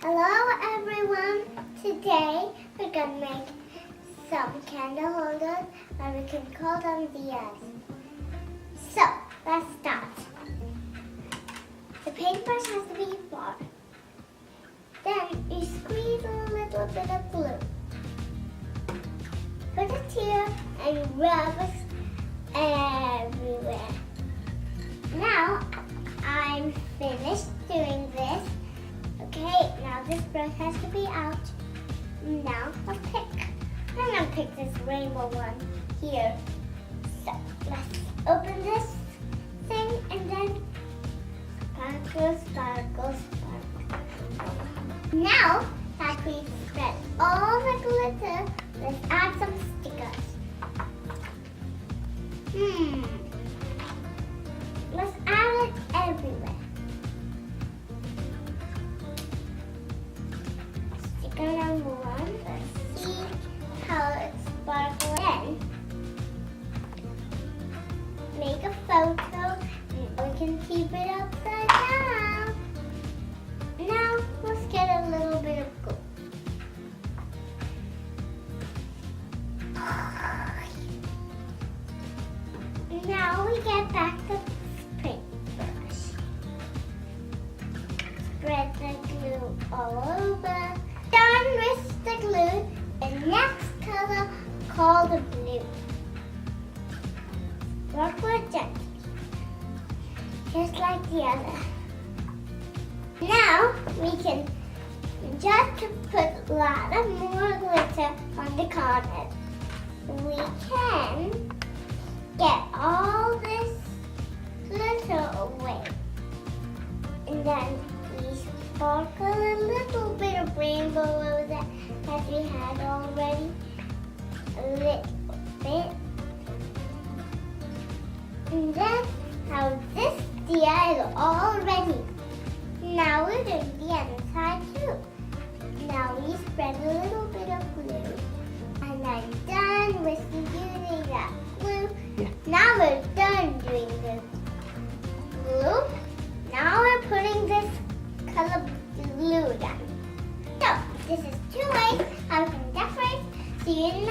Hello everyone! Today we're going to make some candle holders and we can call them Diyas. So, let's start. The paintbrush has to be far. Then you squeeze a little bit of glue. Put it here and rub it everywhere. Now, I'm finished doing this. Okay, now this brush has to be out. Now, let's pick. I'm going to pick this rainbow one here. So, let's open this thing and then sparkle, sparkle, sparkle. Now that we've spread all the glitter, let's add some stickers. Let's add it everywhere. Sticker number one, let's see how it sparkles. Then, make a photo and we can keep it upside down. Now, let's get a little bit of glue. Now we get back the paintbrush. Spread the glue all over. Done with the glue, the next color called the blue. Work with gently, just like the other. Now we can just put a lot of more glitter on the corner. We can get all this glitter away. And then we sparkle a little bit of rainbow over that as we had already. A little bit. And then how this Diya is all ready. Now we're doing the other side too. Now we spread a little bit of glue. And I'm done with using that glue. Yeah. Now we're done doing the glue. Now we're putting this color glue down. So, this is 2 ways how we can decorate. See you in the